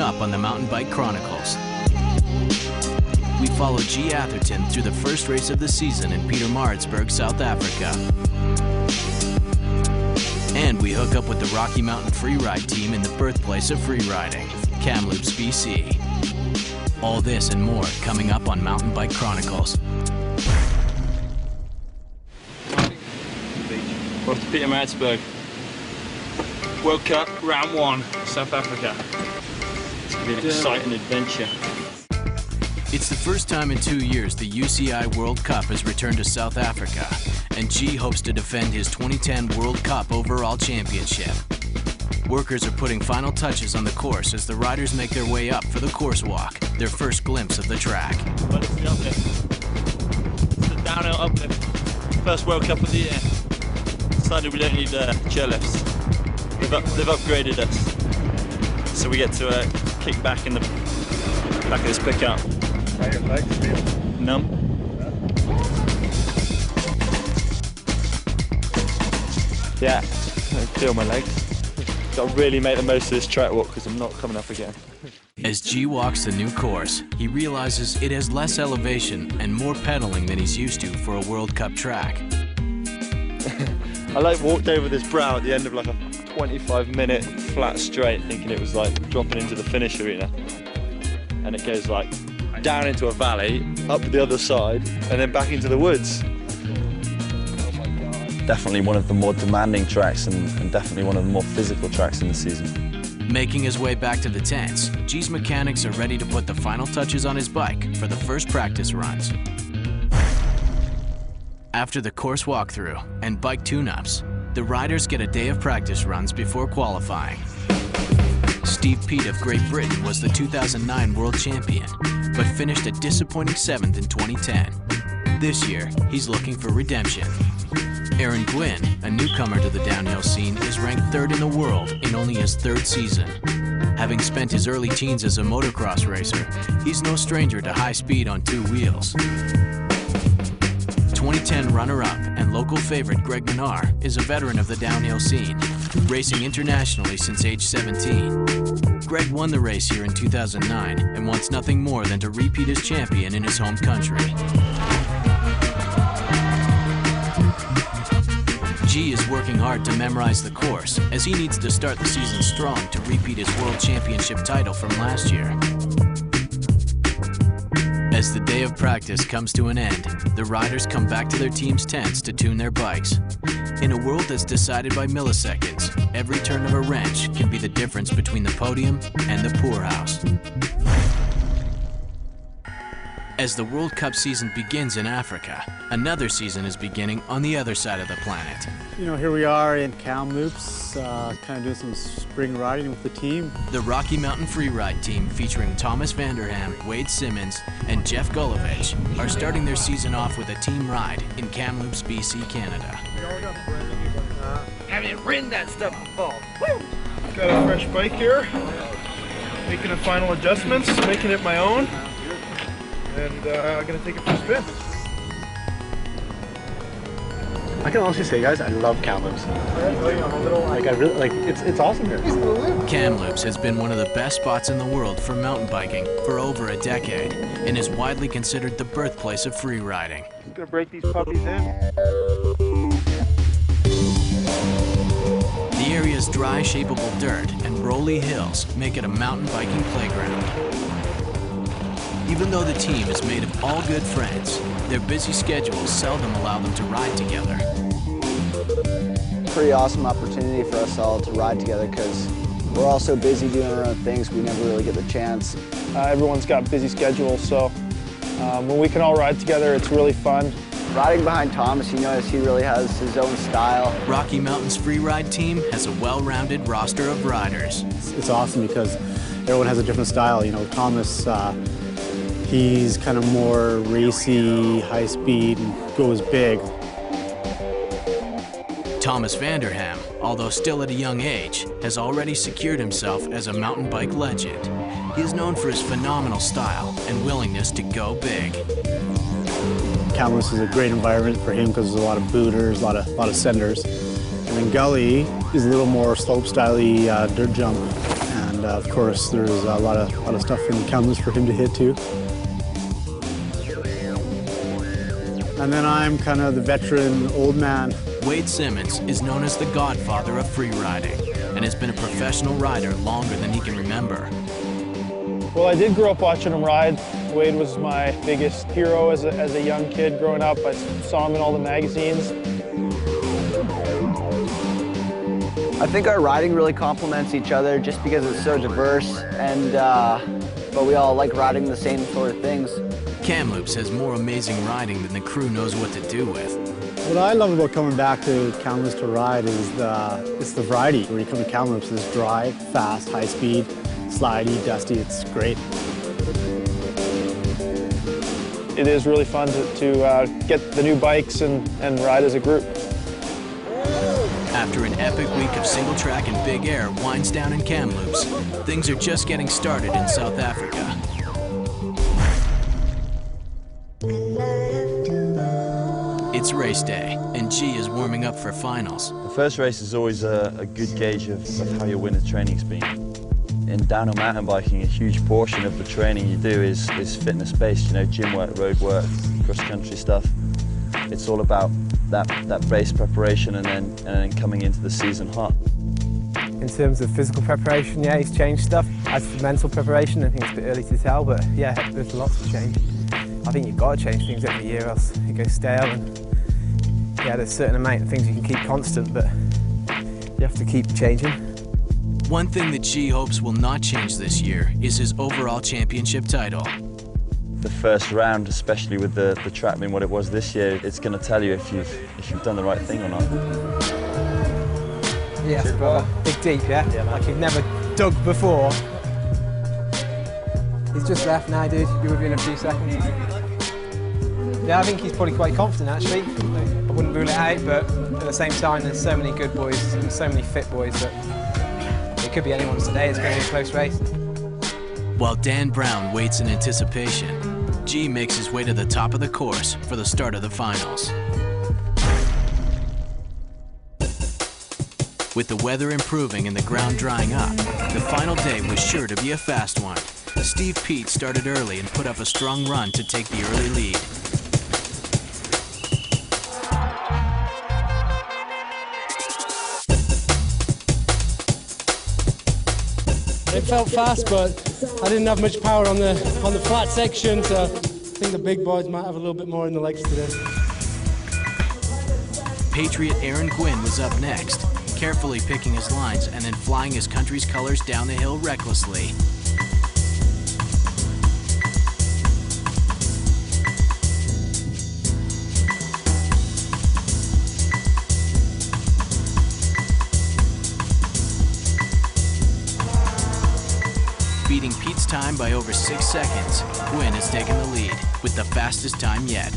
up on the Mountain Bike Chronicles. We follow G. Atherton through the first race of the season in Pietermaritzburg, South Africa. And we hook up with the Rocky Mountain Freeride team in the birthplace of freeriding, Kamloops, BC. All this and more coming up on Mountain Bike Chronicles. We're off to Pietermaritzburg. World Cup, round 1, South Africa. It's going to be an exciting adventure. It's the first time in 2 years the UCI World Cup has returned to South Africa, and G hopes to defend his 2010 World Cup overall championship. Workers are putting final touches on the course as the riders make their way up for the course walk, their first glimpse of the track. Well, it's the uplift. It's the downhill uplift. First World Cup of the year. Decided we don't need chairlifts. They've upgraded us, so we get to kick back in the back of this pickup. How your legs feel? Numb. Yeah, I feel my legs. Got to really make the most of this track walk because I'm not coming up again. As G walks the new course, he realizes it has less elevation and more pedaling than he's used to for a World Cup track. I walked over this brow at the end of like a 25-minute flat straight, thinking it was like dropping into the finish arena. And it goes like down into a valley, up the other side, and then back into the woods. Oh my God. Definitely one of the more demanding tracks and definitely one of the more physical tracks in the season. Making his way back to the tents, G's mechanics are ready to put the final touches on his bike for the first practice runs. After the course walkthrough and bike tune-ups, the riders get a day of practice runs before qualifying. Steve Peat of Great Britain was the 2009 world champion, but finished a disappointing 7th in 2010. This year, he's looking for redemption. Aaron Gwynn, a newcomer to the downhill scene, is ranked 3rd in the world in only his 3rd season. Having spent his early teens as a motocross racer, he's no stranger to high speed on 2 wheels. 2010 runner-up and local favorite Greg Minar is a veteran of the downhill scene, racing internationally since age 17. Greg won the race here in 2009 and wants nothing more than to repeat as champion in his home country. G is working hard to memorize the course as he needs to start the season strong to repeat his world championship title from last year. As the day of practice comes to an end, the riders come back to their team's tents to tune their bikes. In a world that's decided by milliseconds, every turn of a wrench can be the difference between the podium and the poorhouse. As the World Cup season begins in Africa, another season is beginning on the other side of the planet. You know, here we are in Kamloops, kind of doing some spring riding with the team. The Rocky Mountain Freeride team, featuring Thomas Vanderham, Wade Simmons, and Jeff Gulovich, are starting their season off with a team ride in Kamloops, BC, Canada. Haven't ridden that stuff before. Woo! Got a fresh bike here. Making the final adjustments, making it my own. And I'm gonna take it for a spin. I can honestly say, guys, I love Kamloops. Like, I really, like, it's awesome here. Kamloops has been one of the best spots in the world for mountain biking for over a decade and is widely considered the birthplace of free riding. I'm gonna break these puppies in. The area's dry, shapeable dirt and rolly hills make it a mountain biking playground. Even though the team is made of all good friends, their busy schedules seldom allow them to ride together. Pretty awesome opportunity for us all to ride together because we're all so busy doing our own things, we never really get the chance. Everyone's got busy schedules, so when we can all ride together, it's really fun. Riding behind Thomas, you notice he really has his own style. Rocky Mountain's free ride team has a well-rounded roster of riders. It's awesome because everyone has a different style. You know, Thomas, he's kind of more racy, high speed, and goes big. Thomas Vanderham, although still at a young age, has already secured himself as a mountain bike legend. He is known for his phenomenal style and willingness to go big. Kamloops is a great environment for him because there's a lot of booters, a lot of senders. And then Gully is a little more slope-style-y dirt jump. And And of course, there's a lot of stuff in the Kamloops for him to hit too. And then I'm kind of the veteran old man. Wade Simmons is known as the godfather of free riding and has been a professional rider longer than he can remember. Well, I did grow up watching him ride. Wade was my biggest hero as a young kid growing up. I saw him in all the magazines. I think our riding really complements each other just because it's so diverse, and but we all like riding the same sort of things. Kamloops has more amazing riding than the crew knows what to do with. What I love about coming back to Kamloops to ride is it's the variety. When you come to Kamloops, it's dry, fast, high speed, slidey, dusty. It's great. It is really fun to get the new bikes and ride as a group. After an epic week of single track and big air winds down in Kamloops, things are just getting started in South Africa. It's race day, and G is warming up for finals. The first race is always a good gauge of how your winter training's been. In downhill mountain biking, a huge portion of the training you do is fitness-based, you know, gym work, road work, cross-country stuff. It's all about that race preparation and then coming into the season hot. In terms of physical preparation, yeah, he's changed stuff. As for mental preparation, I think it's a bit early to tell, but yeah, there's lots to change. I think you've got to change things every year, else it goes stale. And yeah, there's a certain amount of things you can keep constant, but you have to keep changing. One thing that G hopes will not change this year is his overall championship title. The first round, especially with the track being what it was this year, it's going to tell you if you've done the right thing or not. Yes, brother. Dig deep, yeah? Yeah, like you've never dug before. He's just left now, dude. He'll be with you in a few seconds. Yeah, I think he's probably quite confident, actually. I wouldn't rule it out, but at the same time, there's so many good boys and so many fit boys that it could be anyone's today. It's going to be a close race. While Dan Brown waits in anticipation, G makes his way to the top of the course for the start of the finals. With the weather improving and the ground drying up, the final day was sure to be a fast one. Steve Pete started early and put up a strong run to take the early lead. It felt fast, but I didn't have much power on the flat section, so I think the big boys might have a little bit more in the legs today. Patriot Aaron Gwynn was up next, carefully picking his lines and then flying his country's colors down the hill recklessly. Beating Pete's time by over 6 seconds, Gwynn has taken the lead with the fastest time yet.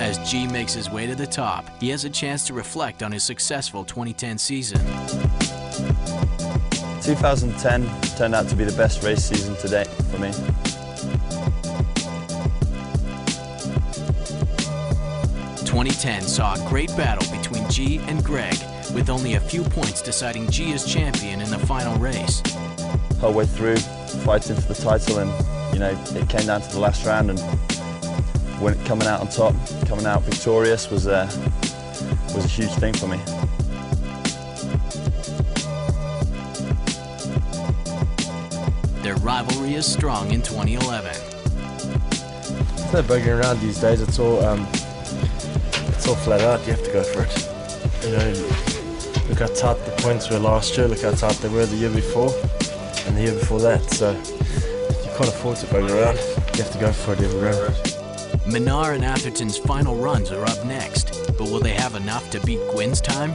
As G makes his way to the top, he has a chance to reflect on his successful 2010 season. 2010 turned out to be the best race season to date for me. '10 saw a great battle between G and Greg, with only a few points deciding G as champion in the final race. Whole way through, fighting for the title, and you know, it came down to the last round, and coming out on top, coming out victorious was a huge thing for me. Their rivalry is strong in 2011. It's not bugging around these days. It's all flat out. You have to go for it. You know, look how tight the points were last year. Look how tight they were the year before, and the year before that. So you can't afford to bug around. You have to go for it every round. Menard and Atherton's final runs are up next, but will they have enough to beat Gwynn's time?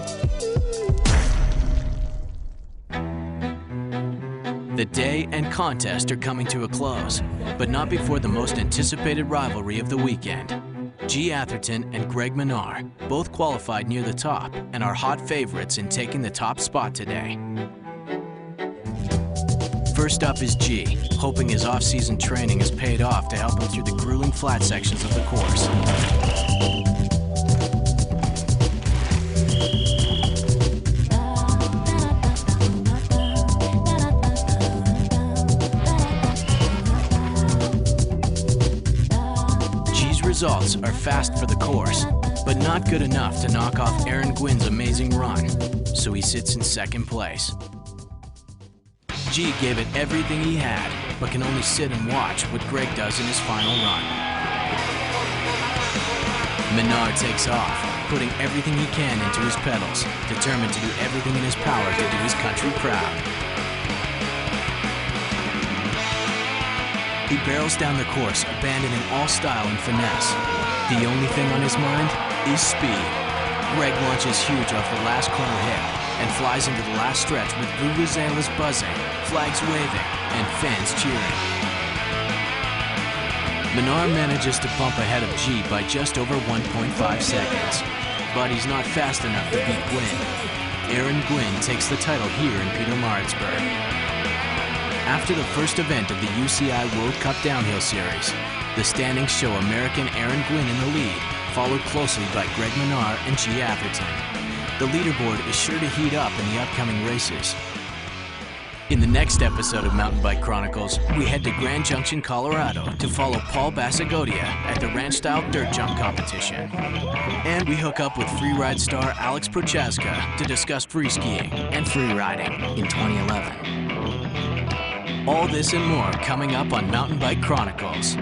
The day and contest are coming to a close, but not before the most anticipated rivalry of the weekend. G. Atherton and Greg Menard both qualified near the top and are hot favorites in taking the top spot today. First up is G, hoping his off-season training has paid off to help him through the grueling flat sections of the course. results are fast for the course, but not good enough to knock off Aaron Gwynn's amazing run, so he sits in second place. G gave it everything he had, but can only sit and watch what Greg does in his final run. Menard takes off, putting everything he can into his pedals, determined to do everything in his power to do his country proud. He barrels down the course, abandoning all style and finesse. The only thing on his mind is speed. Greg launches huge off the last corner hit and flies into the last stretch with vuvuzelas buzzing, flags waving, and fans cheering. Menard manages to bump ahead of G by just over 1.5 seconds, but he's not fast enough to beat Gwynn. Aaron Gwynn takes the title here in Pietermaritzburg. After the first event of the UCI World Cup Downhill Series, the standings show American Aaron Gwynn in the lead, followed closely by Greg Menard and G. Atherton. The leaderboard is sure to heat up in the upcoming races. In the next episode of Mountain Bike Chronicles, we head to Grand Junction, Colorado to follow Paul Basagodia at the ranch-style dirt jump competition. And we hook up with freeride star Alex Prochaska to discuss free skiing and free riding in 2011. All this and more coming up on Mountain Bike Chronicles.